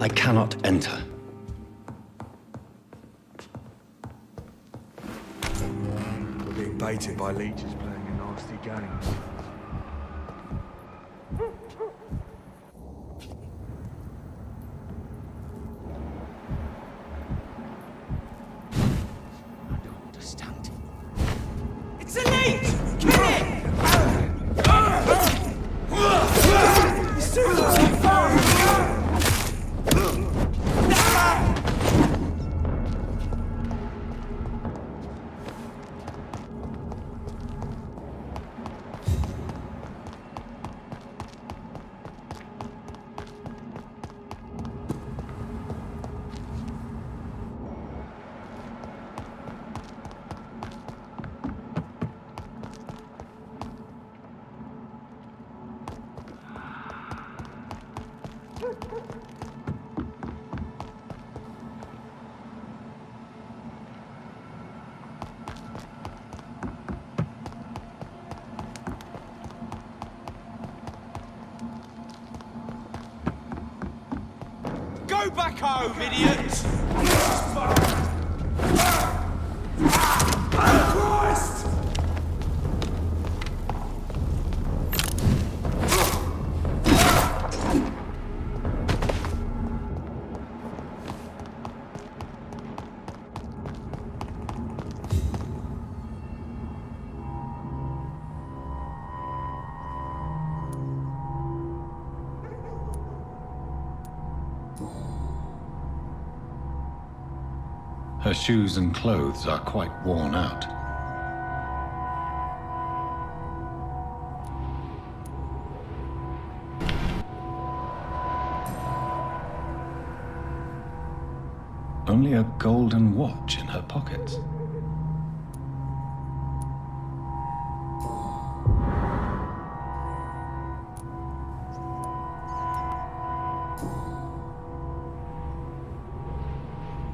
I cannot enter. We're being baited by leeches playing a nasty game. I don't understand. It's a leech! Kill it! It's too far! Go back home, idiot! Christ! Her shoes and clothes are quite worn out. Only a golden watch in her pockets.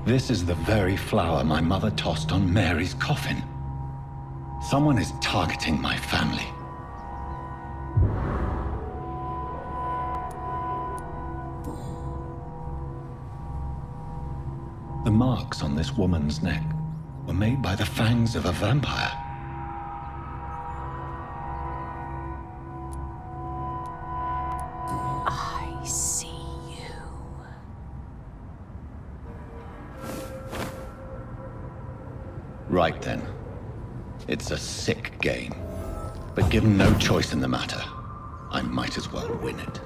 This is the very flower my mother tossed on Mary's coffin. Someone is targeting my family. The marks on this woman's neck were made by the fangs of a vampire. I see you. Right then. It's a sick game. But given no choice in the matter, I might as well win it.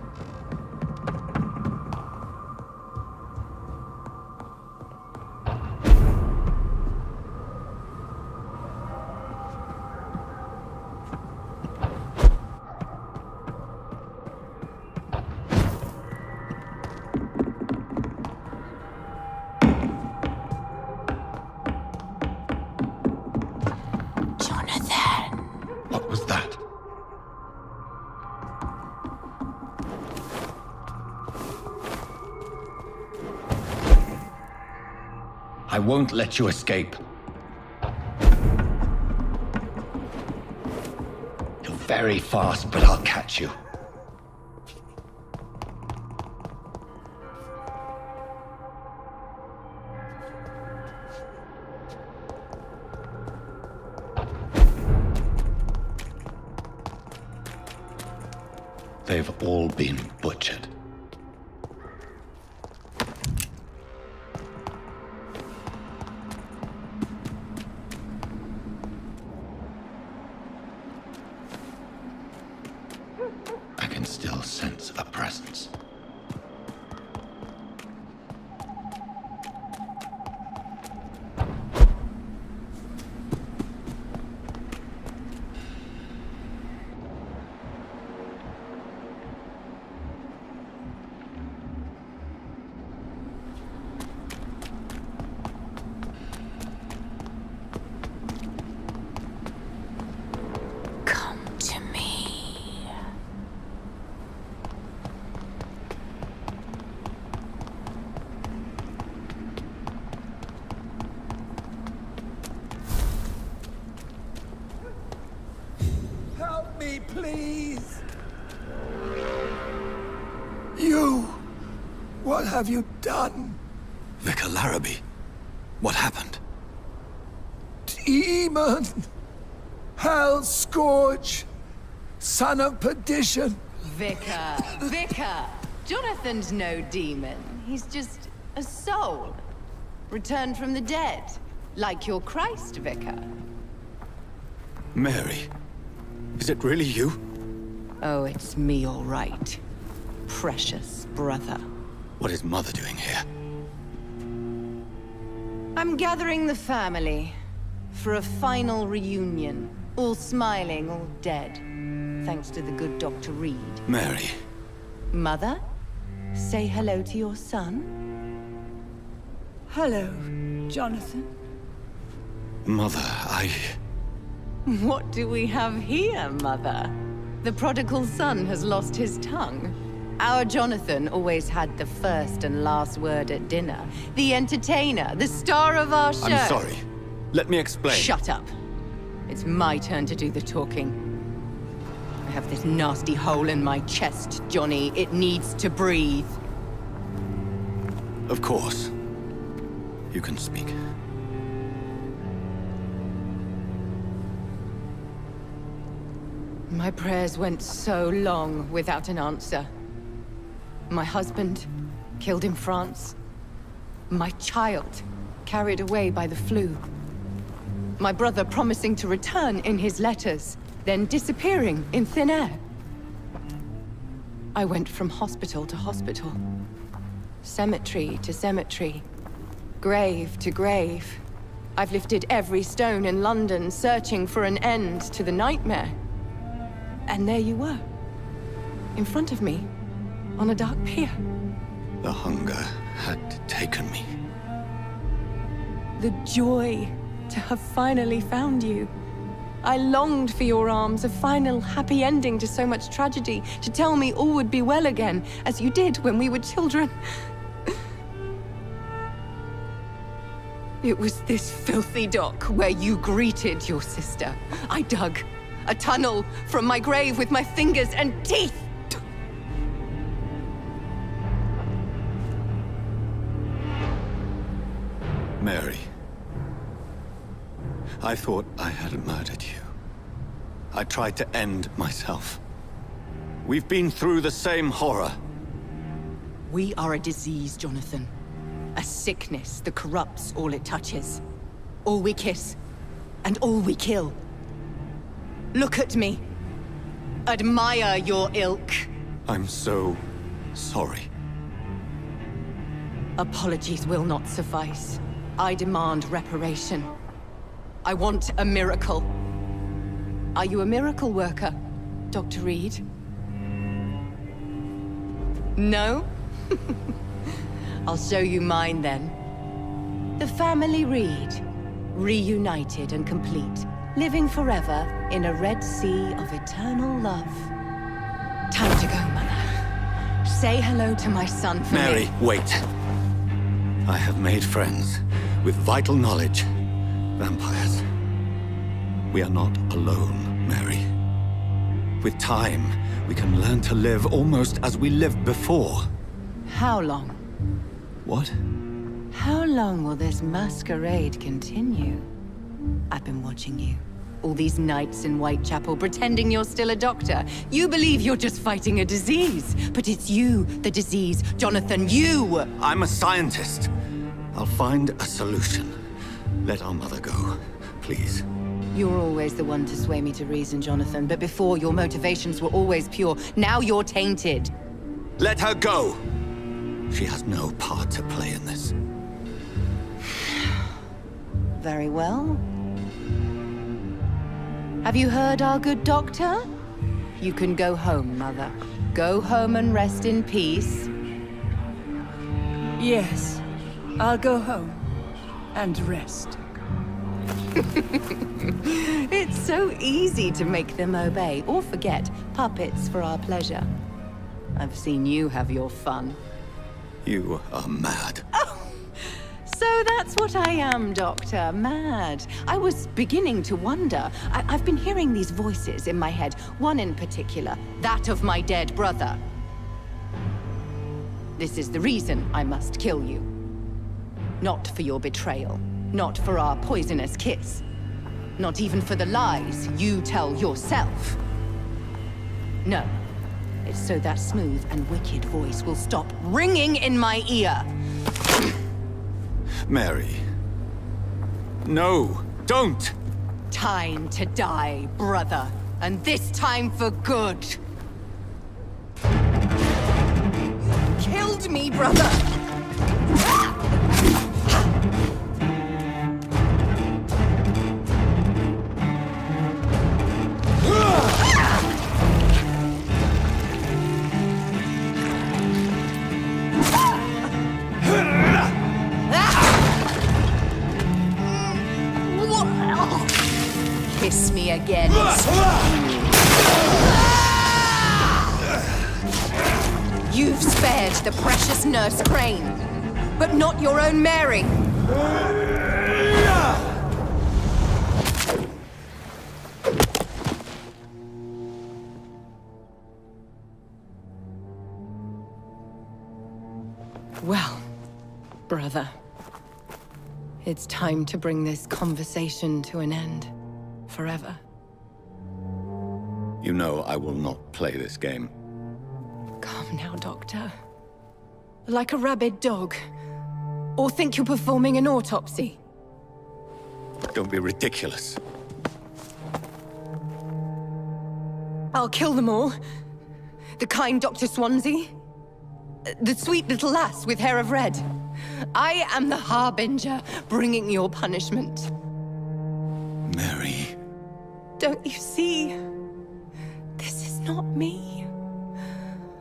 What was that? I won't let you escape. You're very fast, but I'll catch you. They've all been butchered. I can still sense a presence. Please. You What have you done? Vicar Larrabee, what happened? Demon! Hell scourge! Son of perdition! Vicar! Jonathan's no demon. He's just a soul. Returned from the dead. Like your Christ, Vicar. Mary, is it really you? Oh, it's me, all right. Precious brother. What is Mother doing here? I'm gathering the family for a final reunion. All smiling, all dead. Thanks to the good Dr. Reed. Mary. Mother, say hello to your son. Hello, Jonathan. Mother, What do we have here, Mother? The prodigal son has lost his tongue. Our Jonathan always had the first and last word at dinner. The entertainer, the star of our show. I'm sorry. Let me explain. Shut up. It's my turn to do the talking. I have this nasty hole in my chest, Johnny. It needs to breathe. Of course. You can speak. My prayers went so long without an answer. My husband, killed in France. My child, carried away by the flu. My brother promising to return in his letters, then disappearing in thin air. I went from hospital to hospital. Cemetery to cemetery. Grave to grave. I've lifted every stone in London, searching for an end to the nightmare. And there you were. In front of me. On a dark pier. The hunger had taken me. The joy to have finally found you. I longed for your arms, a final happy ending to so much tragedy, to tell me all would be well again, as you did when we were children. It was this filthy dock where you greeted your sister. I dug a tunnel from my grave with my fingers and teeth. Mary. I thought I had murdered you. I tried to end myself. We've been through the same horror. We are a disease, Jonathan. A sickness that corrupts all it touches. All we kiss, and all we kill. Look at me. Admire your ilk. I'm so sorry. Apologies will not suffice. I demand reparation. I want a miracle. Are you a miracle worker, Dr. Reed? No? I'll show you mine then. The family Reed, reunited and complete, living forever in a red sea of eternal love. Time to go, Mother. Say hello to my son for Mary, me. wait. I have made friends with vital knowledge. Vampires. We are not alone, Mary. With time, we can learn to live almost as we lived before. How long? What? How long will this masquerade continue? I've been watching you. All these nights in Whitechapel, pretending you're still a doctor. You believe you're just fighting a disease. But it's you, the disease. Jonathan, you! I'm a scientist. I'll find a solution. Let our mother go, please. You're always the one to sway me to reason, Jonathan. But before, your motivations were always pure. Now you're tainted. Let her go! She has no part to play in this. Very well. Have you heard our good doctor? You can go home, Mother. Go home and rest in peace. Yes, I'll go home and rest. It's so easy to make them obey or forget. Puppets for our pleasure. I've seen you have your fun. You are mad. So that's what I am, Doctor. Mad. I was beginning to wonder. I've been hearing these voices in my head. One in particular. That of my dead brother. This is the reason I must kill you. Not for your betrayal, not for our poisonous kiss, not even for the lies you tell yourself. No, it's so that smooth and wicked voice will stop ringing in my ear. Mary. No, don't! Time to die, brother. And this time for good. Killed me, brother! Kiss me again. You've spared the precious Nurse Crane, but not your own Mary. Well, brother, it's time to bring this conversation to an end. Forever. You know I will not play this game. Calm now, Doctor. Like a rabid dog. Or think you're performing an autopsy. Don't be ridiculous. I'll kill them all. The kind Dr. Swansea. The sweet little lass with hair of red. I am the Harbinger, bringing your punishment. Mary. Don't you see? This is not me.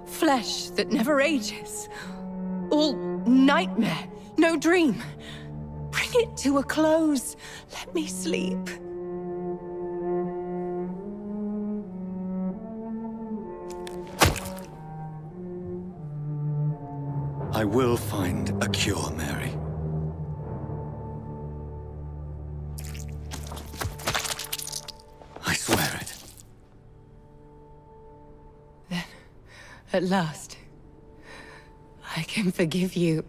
Flesh that never ages. All nightmare, no dream. Bring it to a close. Let me sleep. I will find a cure, Mary. I swear it. Then, at last, I can forgive you.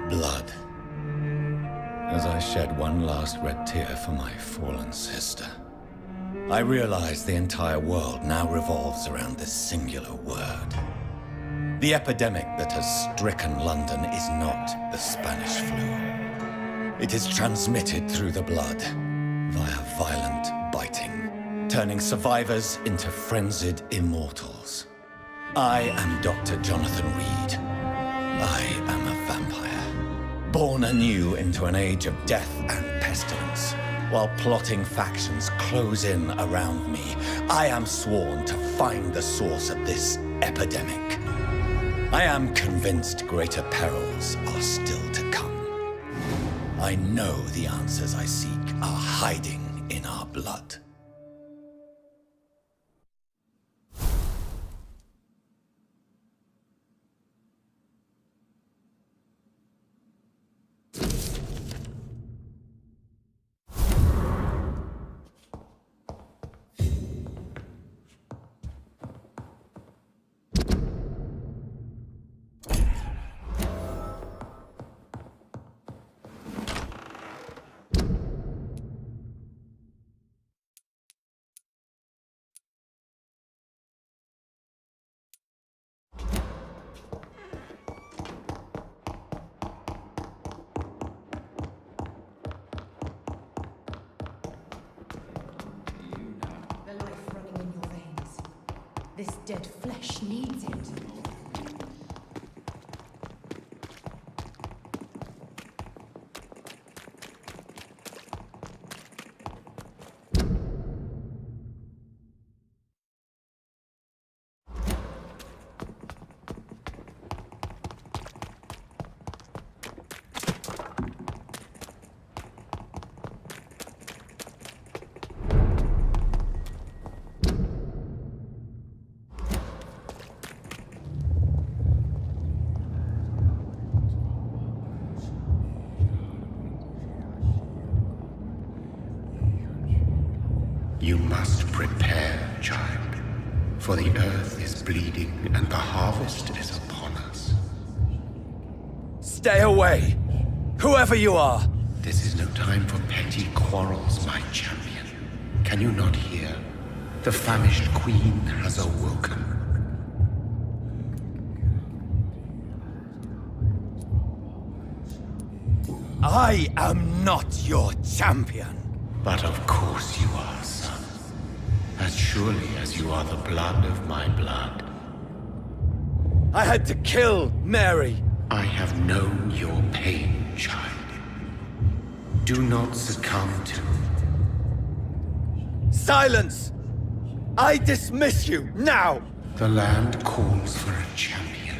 Blood. As I shed one last red tear for my fallen sister, I realize the entire world now revolves around this singular word. The epidemic that has stricken London is not the Spanish flu. It is transmitted through the blood, via violent biting, turning survivors into frenzied immortals. I am Dr. Jonathan Reed. I am a vampire. Born anew into an age of death and pestilence, while plotting factions close in around me, I am sworn to find the source of this epidemic. I am convinced greater perils are still to come. I know the answers I seek are hiding in our blood. This dead flesh needs it. You must prepare, child, for the earth is bleeding and the harvest is upon us. Stay away! Whoever you are! This is no time for petty quarrels, my champion. Can you not hear? The famished queen has awoken. I am not your champion. But of course you are, son. As surely as you are the blood of my blood. I had to kill Mary. I have known your pain, child. Do not succumb to... Silence! I dismiss you, now! The land calls for a champion.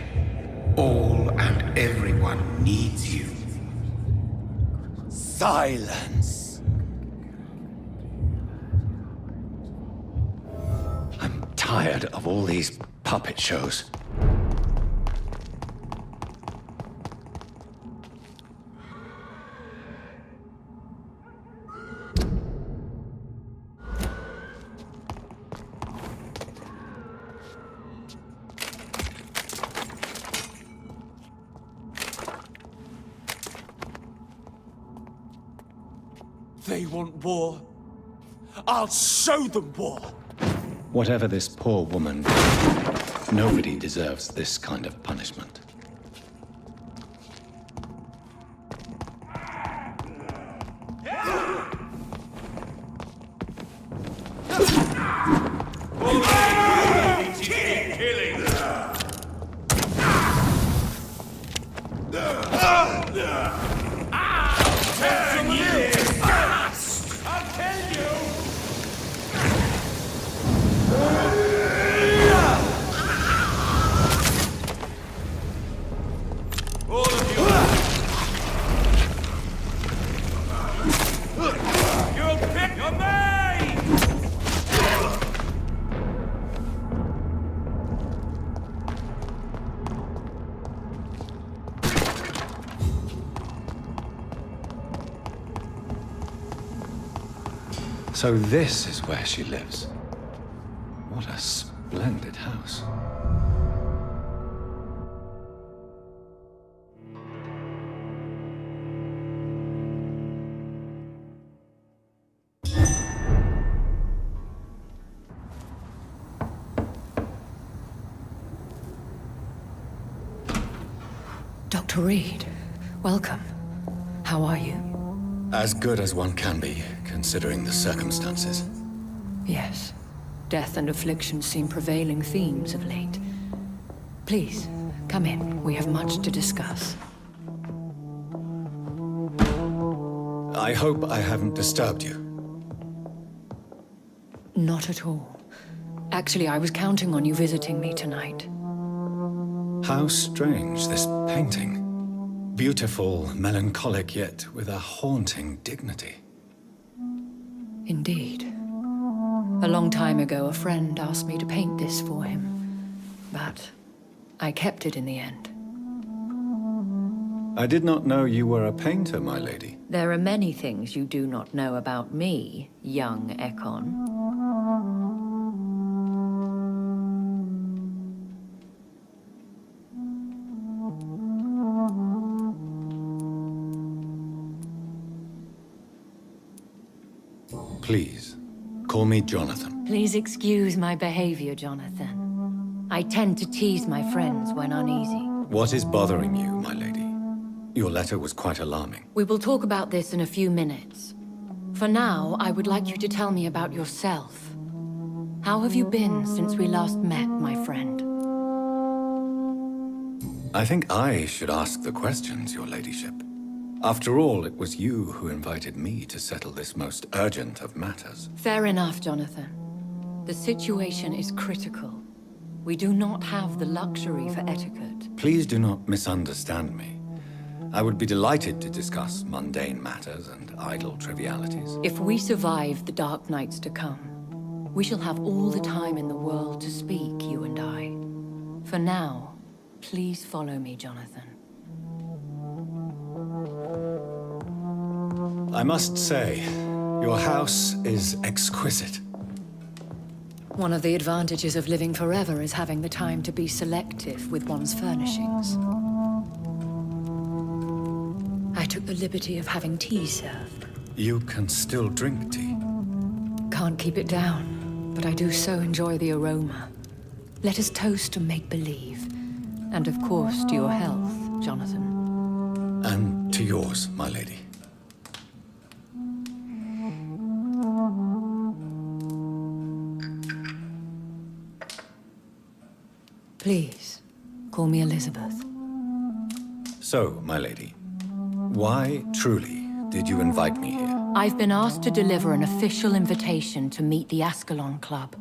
All and everyone needs you. Silence! I'm tired of all these puppet shows. They want war. I'll show them war. Whatever this poor woman did, nobody deserves this kind of punishment. So this is where she lives. What a splendid house. Dr. Reed, welcome. How are you? As good as one can be, considering the circumstances. Yes. Death and affliction seem prevailing themes of late. Please, come in. We have much to discuss. I hope I haven't disturbed you. Not at all. Actually, I was counting on you visiting me tonight. How strange, this painting. Beautiful, melancholic, yet with a haunting dignity. Indeed. A long time ago, a friend asked me to paint this for him. But I kept it in the end. I did not know you were a painter, my lady. There are many things you do not know about me, young Ekon. Please, call me Jonathan. Please excuse my behavior, Jonathan. I tend to tease my friends when uneasy. What is bothering you, my lady? Your letter was quite alarming. We will talk about this in a few minutes. For now, I would like you to tell me about yourself. How have you been since we last met, my friend? I think I should ask the questions, your ladyship. After all, it was you who invited me to settle this most urgent of matters. Fair enough, Jonathan. The situation is critical. We do not have the luxury for etiquette. Please do not misunderstand me. I would be delighted to discuss mundane matters and idle trivialities. If we survive the dark nights to come, we shall have all the time in the world to speak, you and I. For now, please follow me, Jonathan. I must say, your house is exquisite. One of the advantages of living forever is having the time to be selective with one's furnishings. I took the liberty of having tea served. You can still drink tea. Can't keep it down, but I do so enjoy the aroma. Let us toast to make-believe. And of course, to your health, Jonathan. And to yours, my lady. Please, call me Elizabeth. So, my lady, why truly did you invite me here? I've been asked to deliver an official invitation to meet the Ascalon Club.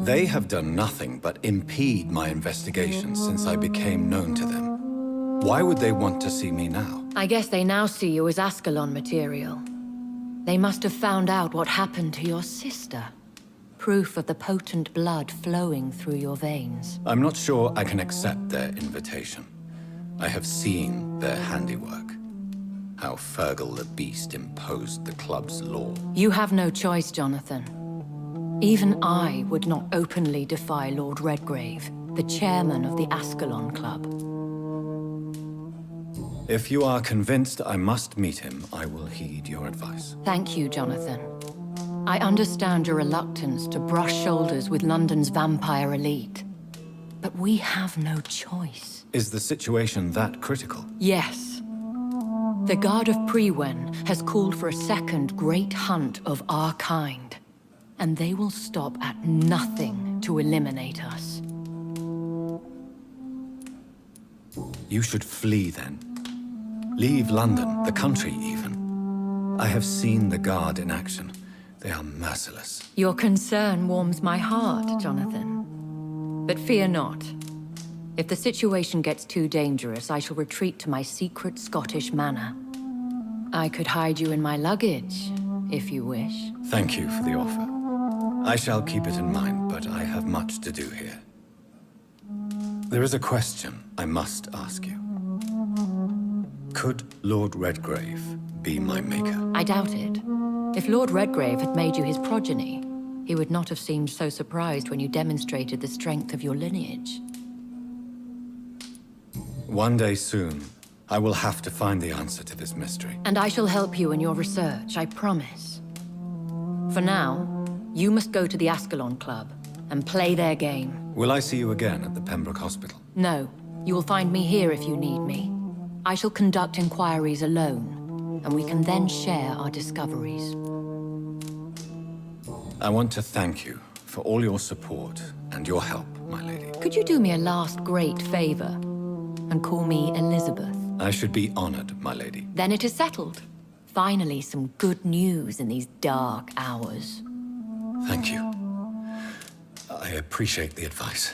They have done nothing but impede my investigations since I became known to them. Why would they want to see me now? I guess they now see you as Ascalon material. They must have found out what happened to your sister. Proof of the potent blood flowing through your veins. I'm not sure I can accept their invitation. I have seen their handiwork. How Fergal the Beast imposed the club's law. You have no choice, Jonathan. Even I would not openly defy Lord Redgrave, the chairman of the Ascalon Club. If you are convinced I must meet him, I will heed your advice. Thank you, Jonathan. I understand your reluctance to brush shoulders with London's vampire elite. But we have no choice. Is the situation that critical? Yes. The Guard of Prewen has called for a second great hunt of our kind. And they will stop at nothing to eliminate us. You should flee then. Leave London, the country even. I have seen the Guard in action. They are merciless. Your concern warms my heart, Jonathan. But fear not. If the situation gets too dangerous, I shall retreat to my secret Scottish manor. I could hide you in my luggage, if you wish. Thank you for the offer. I shall keep it in mind, but I have much to do here. There is a question I must ask you. Could Lord Redgrave be my maker? I doubt it. If Lord Redgrave had made you his progeny, he would not have seemed so surprised when you demonstrated the strength of your lineage. One day soon, I will have to find the answer to this mystery. And I shall help you in your research, I promise. For now, you must go to the Ascalon Club and play their game. Will I see you again at the Pembroke Hospital? No, you will find me here if you need me. I shall conduct inquiries alone, and we can then share our discoveries. I want to thank you for all your support and your help, my lady. Could you do me a last great favor and call me Elizabeth? I should be honored, my lady. Then it is settled. Finally, some good news in these dark hours. Thank you. I appreciate the advice.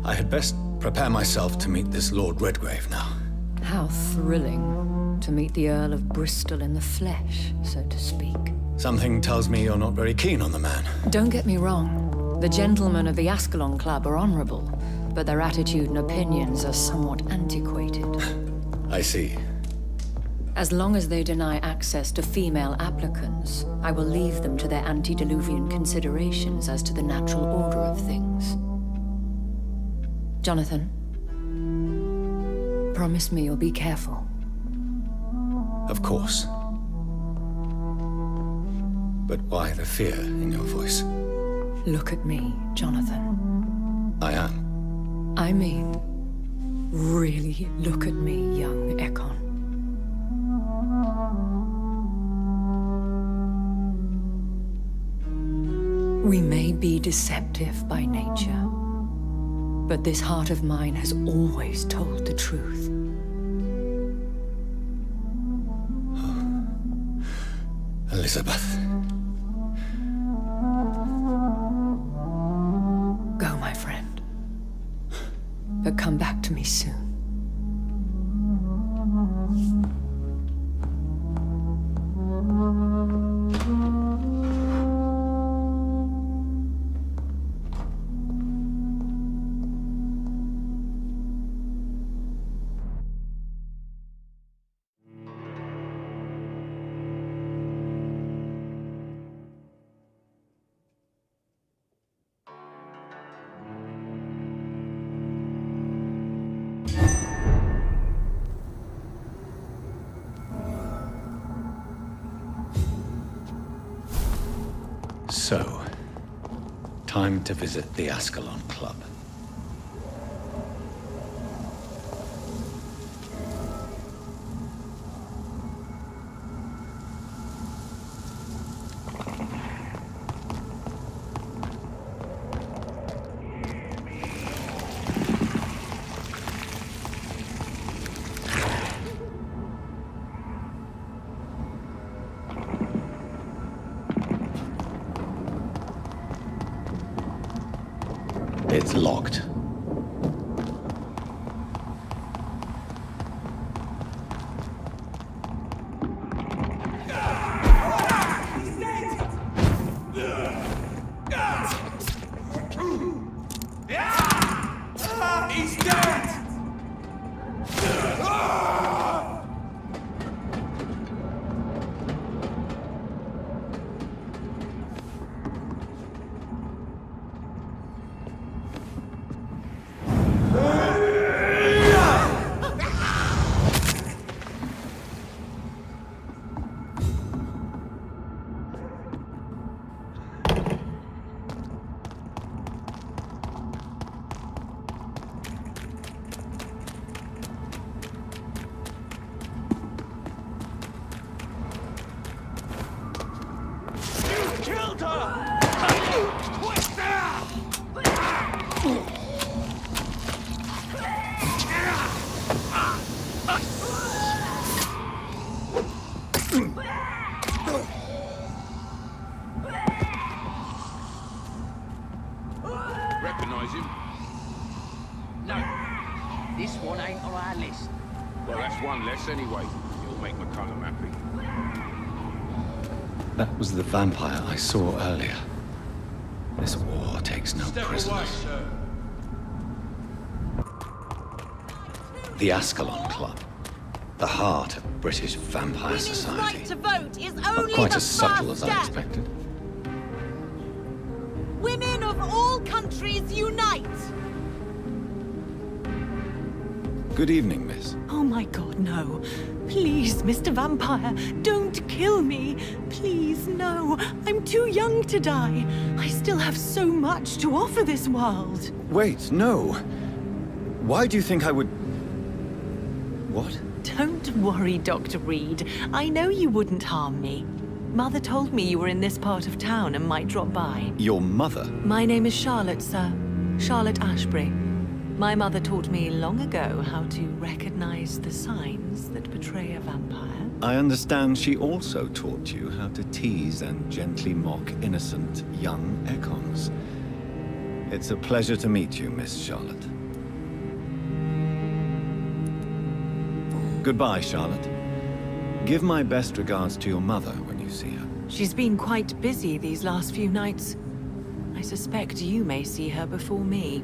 I had best prepare myself to meet this Lord Redgrave now. How thrilling to meet the Earl of Bristol in the flesh, so to speak. Something tells me you're not very keen on the man. Don't get me wrong. The gentlemen of the Ascalon Club are honorable, but their attitude and opinions are somewhat antiquated. I see. As long as they deny access to female applicants, I will leave them to their antediluvian considerations as to the natural order of things. Jonathan, promise me you'll be careful. Of course. But why the fear in your voice? Look at me, Jonathan. I am. I mean, really look at me, young Ekon. We may be deceptive by nature, but this heart of mine has always told the truth. Elizabeth. Go, my friend. But come back to me soon. So, time to visit the Ascalon Club. It's locked. He's dead! Recognize him? No, this one ain't on our list. Well, that's one less anyway. You'll make McCullum happy. That was the vampire I saw earlier. This war takes no prisoners. sir. The Ascalon Club. The heart of British vampire society. Right to vote is Not only quite the as subtle first as I step. expected. Women of all countries unite! Good evening, miss. Oh my god, no. Please, Mr. Vampire, don't kill me. Please, no. I'm too young to die. I still have so much to offer this world. Wait, no. Why do you think I would... What? Don't worry, Dr. Reed. I know you wouldn't harm me. Mother told me you were in this part of town and might drop by. Your mother? My name is Charlotte, sir. Charlotte Ashbury. My mother taught me long ago how to recognize the signs that betray a vampire. I understand she also taught you how to tease and gently mock innocent young Ekons. It's a pleasure to meet you, Miss Charlotte. Goodbye, Charlotte. Give my best regards to your mother when you see her. She's been quite busy these last few nights. I suspect you may see her before me.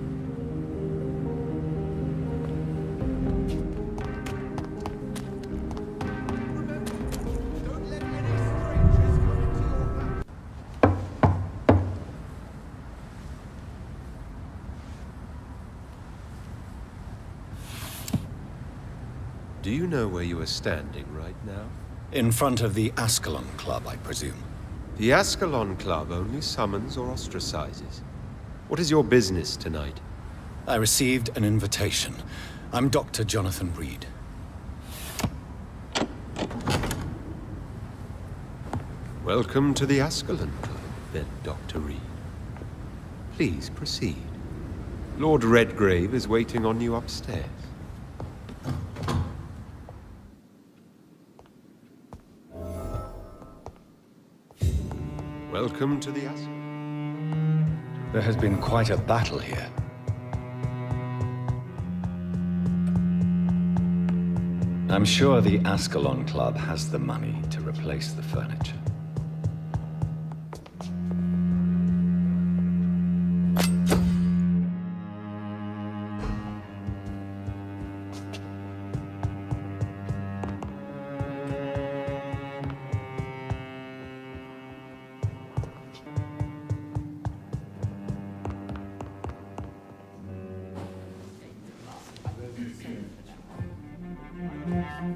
Do you know where you are standing right now? In front of the Ascalon Club, I presume. The Ascalon Club only summons or ostracizes. What is your business tonight? I received an invitation. I'm Dr. Jonathan Reed. Welcome to the Ascalon Club, then, Dr. Reed. Please proceed. Lord Redgrave is waiting on you upstairs. Welcome to the Ascalon. There has been quite a battle here. I'm sure the Ascalon Club has the money to replace the furniture.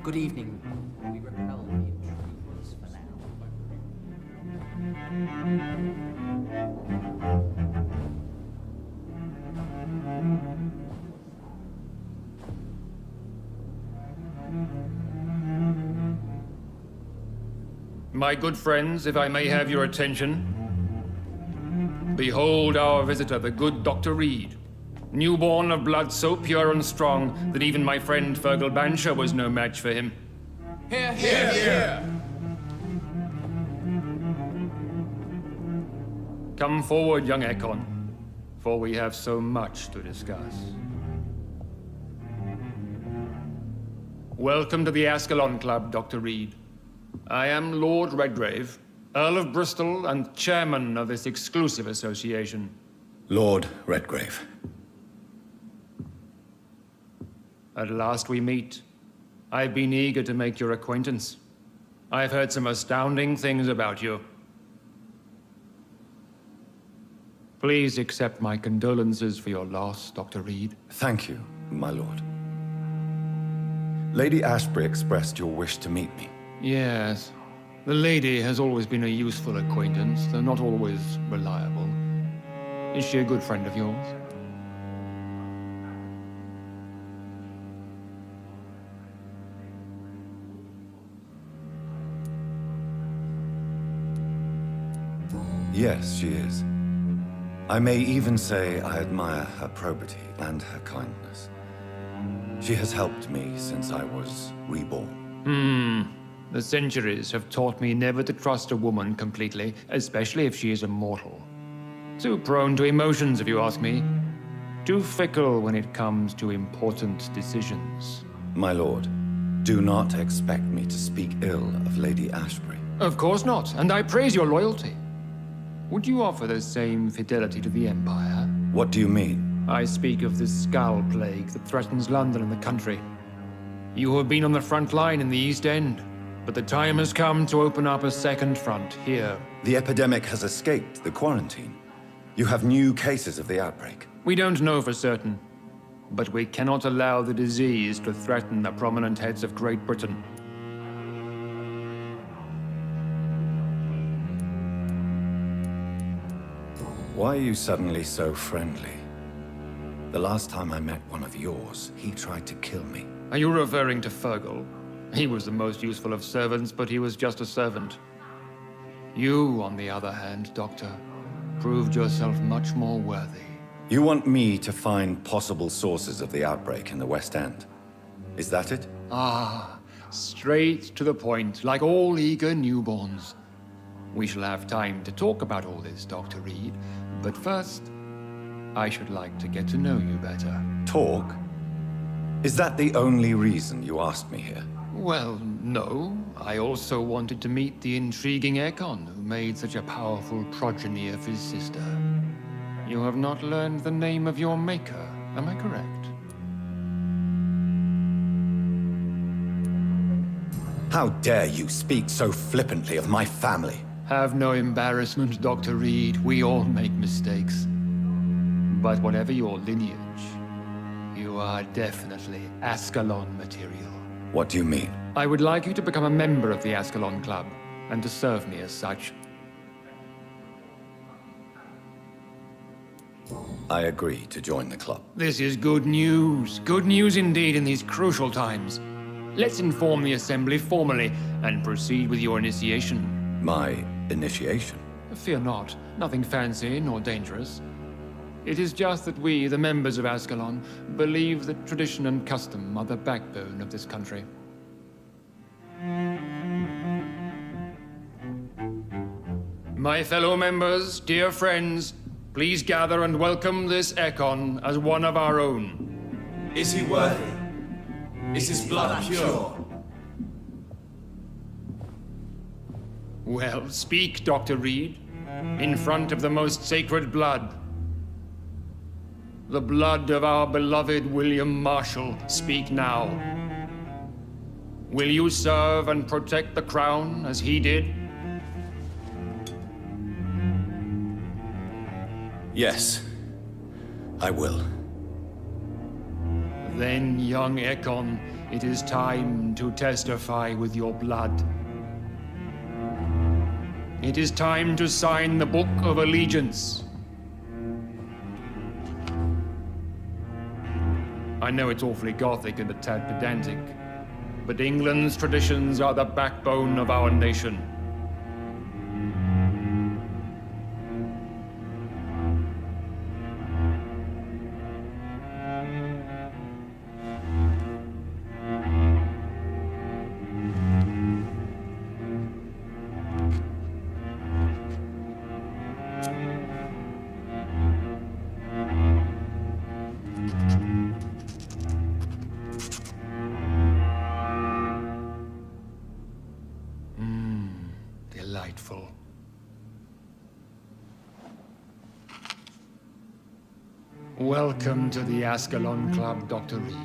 Good evening. We repel the intruders for now. My good friends, if I may have your attention. Behold our visitor, the good Dr. Reed. Newborn of blood so pure and strong that even my friend Fergal Bansher was no match for him. Here, here, here! Come forward, young Ekon, for we have so much to discuss. Welcome to the Ascalon Club, Dr. Reed. I am Lord Redgrave, Earl of Bristol and chairman of this exclusive association. Lord Redgrave. At last we meet. I've been eager to make your acquaintance. I've heard some astounding things about you. Please accept my condolences for your loss, Dr. Reed. Thank you, my lord. Lady Ashbury expressed your wish to meet me. Yes. The lady has always been a useful acquaintance, though not always reliable. Is she a good friend of yours? Yes, she is. I may even say I admire her probity and her kindness. She has helped me since I was reborn. The centuries have taught me never to trust a woman completely, especially if she is a mortal. Too prone to emotions, if you ask me. Too fickle when it comes to important decisions. My lord, do not expect me to speak ill of Lady Ashbury. Of course not, and I praise your loyalty. Would you offer the same fidelity to the Empire? What do you mean? I speak of the Skull Plague that threatens London and the country. You have been on the front line in the East End, but the time has come to open up a second front here. The epidemic has escaped the quarantine. You have new cases of the outbreak. We don't know for certain, but we cannot allow the disease to threaten the prominent heads of Great Britain. Why are you suddenly so friendly? The last time I met one of yours, he tried to kill me. Are you referring to Fergal? He was the most useful of servants, but he was just a servant. You, on the other hand, Doctor, proved yourself much more worthy. You want me to find possible sources of the outbreak in the West End? Is that it? Ah, straight to the point, like all eager newborns. We shall have time to talk about all this, Dr. Reed, but first, I should like to get to know you better. Talk? Is that the only reason you asked me here? Well, no. I also wanted to meet the intriguing Ekon, who made such a powerful progeny of his sister. You have not learned the name of your maker, am I correct? How dare you speak so flippantly of my family? Have no embarrassment, Dr. Reed. We all make mistakes. But whatever your lineage, you are definitely Ascalon material. What do you mean? I would like you to become a member of the Ascalon Club, and to serve me as such. I agree to join the club. This is good news. Good news indeed in these crucial times. Let's inform the Assembly formally, and proceed with your initiation. My initiation? Fear not. Nothing fancy nor dangerous. It is just that we, the members of Ascalon, believe that tradition and custom are the backbone of this country. My fellow members, dear friends, please gather and welcome this Ekon as one of our own. Is he worthy? Is his blood pure? Well, speak, Dr. Reed, in front of the most sacred blood. The blood of our beloved William Marshall, speak now. Will you serve and protect the crown as he did? Yes, I will. Then, young Ekon, it is time to testify with your blood. It is time to sign the Book of Allegiance. I know it's awfully gothic and a tad pedantic, but England's traditions are the backbone of our nation. Delightful. Welcome to the Ascalon Club, Dr. Reed.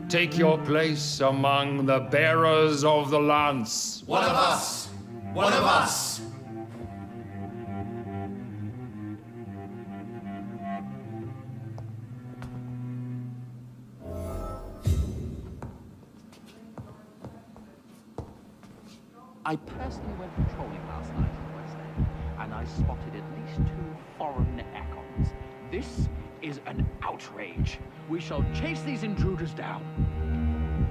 Take your place among the bearers of the lance. One of us! One of us! I personally went patrolling last night in West End, and I spotted at least 2 foreign Ekons. This is an outrage. We shall chase these intruders down.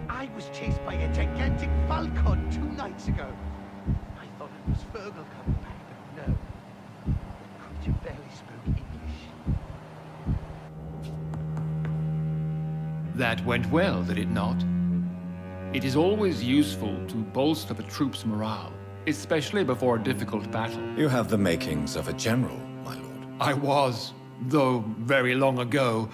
I was chased by a gigantic falcon 2 nights ago. I thought it was Fergal coming back, but no. The creature barely spoke English. That went well, did it not? It is always useful to bolster the troops' morale, especially before a difficult battle. You have the makings of a general, my lord. I was, though very long ago.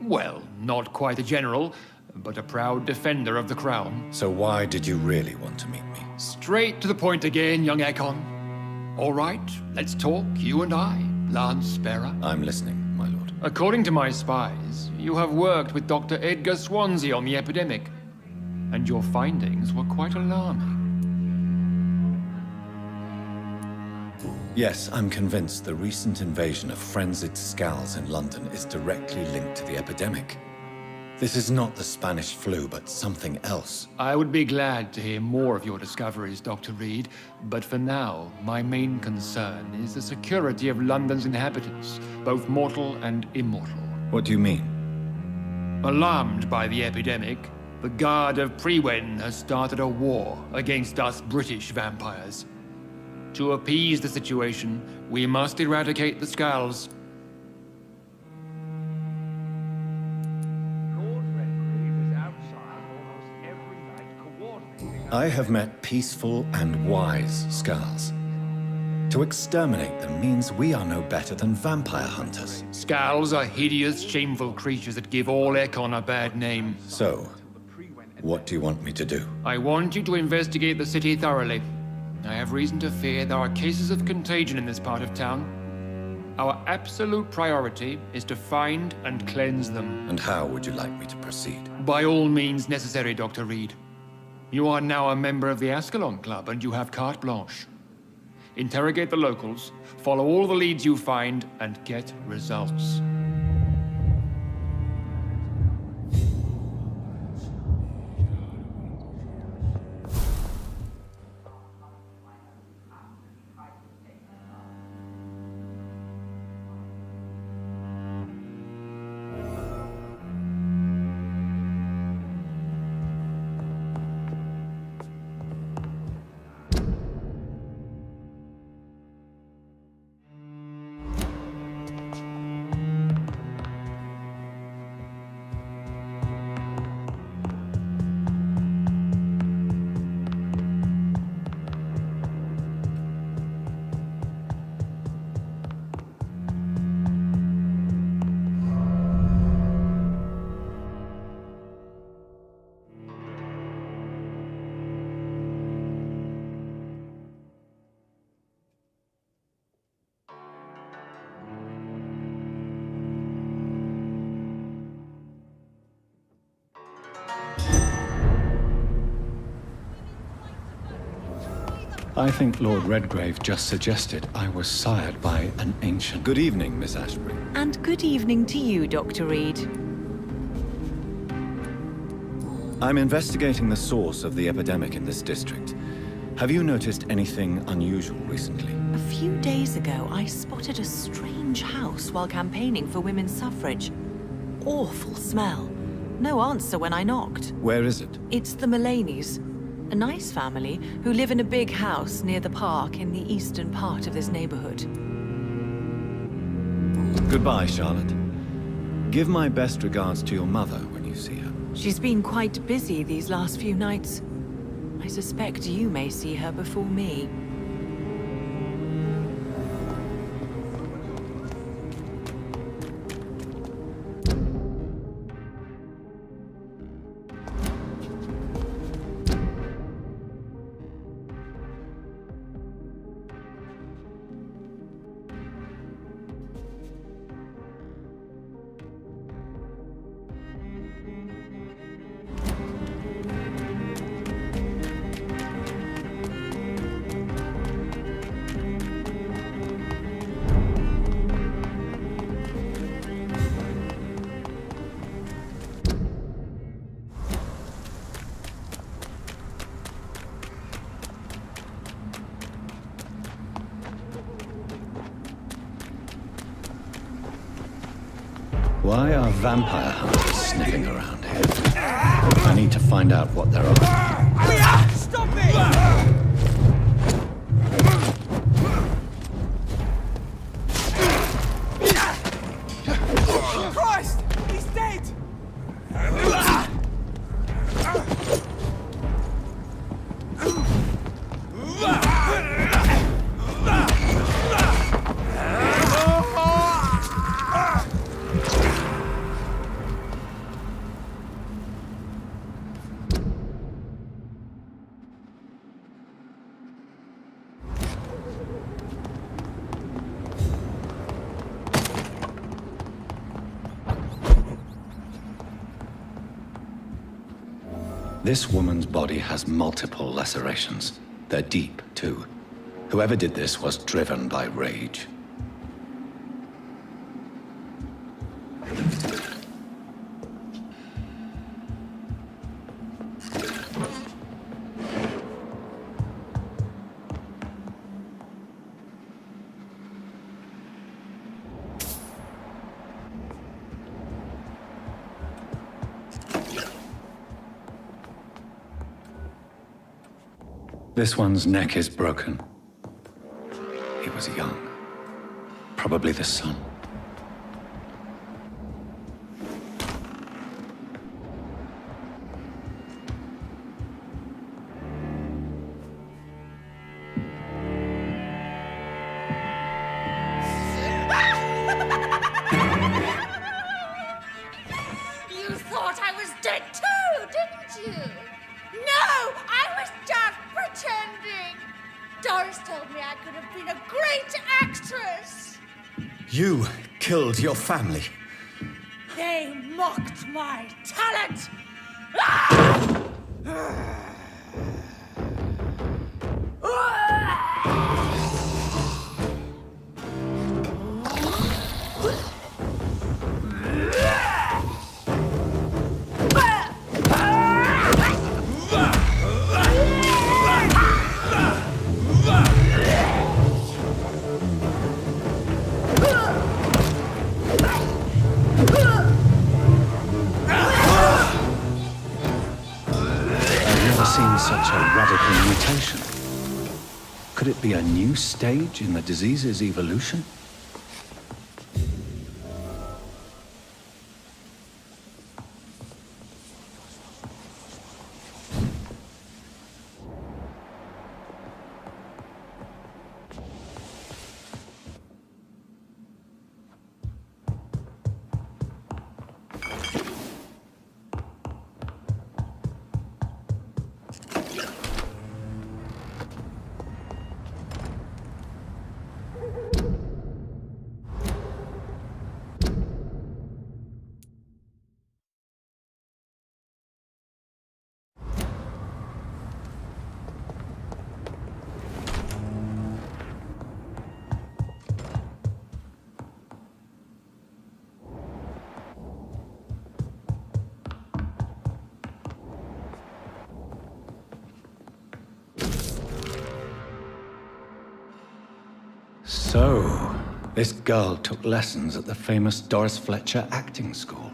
Well, not quite a general, but a proud defender of the crown. So why did you really want to meet me? Straight to the point again, young Ekon. All right, let's talk, you and I, Lance Sparrow. I'm listening, my lord. According to my spies, you have worked with Dr. Edgar Swansea on the epidemic, and your findings were quite alarming. Yes, I'm convinced the recent invasion of frenzied Skulls in London is directly linked to the epidemic. This is not the Spanish flu, but something else. I would be glad to hear more of your discoveries, Dr. Reed, but for now, my main concern is the security of London's inhabitants, both mortal and immortal. What do you mean? Alarmed by the epidemic, the Guard of Priwen has started a war against us British vampires. To appease the situation, we must eradicate the Skulls. I have met peaceful and wise Skulls. To exterminate them means we are no better than vampire hunters. Skulls are hideous, shameful creatures that give all Ekon a bad name. So, what do you want me to do? I want you to investigate the city thoroughly. I have reason to fear there are cases of contagion in this part of town. Our absolute priority is to find and cleanse them. And how would you like me to proceed? By all means necessary, Dr. Reed. You are now a member of the Ascalon Club, and you have carte blanche. Interrogate the locals, follow all the leads you find, and get results. I think Lord Redgrave just suggested I was sired by an ancient. Good evening, Miss Ashbury. And good evening to you, Dr. Reed. I'm investigating the source of the epidemic in this district. Have you noticed anything unusual recently? A few days ago, I spotted a strange house while campaigning for women's suffrage. Awful smell. No answer when I knocked. Where is it? It's the Mullaneys, a nice family who live in a big house near the park in the eastern part of this neighborhood. Goodbye, Charlotte. Give my best regards to your mother when you see her. She's been quite busy these last few nights. I suspect you may see her before me. Why are vampire hunters sniffing around here? I need to find out what they're after. Stop it! Christ! He's dead! This woman's body has multiple lacerations. They're deep, too. Whoever did this was driven by rage. This one's neck is broken. He was young. Probably the son. You thought I was dead too, didn't you? No, I was just pretending. Doris told me I could have been a great actress. You killed your family. They mocked my talent. Ah! Seen such a radical mutation. Could it be a new stage in the disease's evolution? So, this girl took lessons at the famous Doris Fletcher acting school.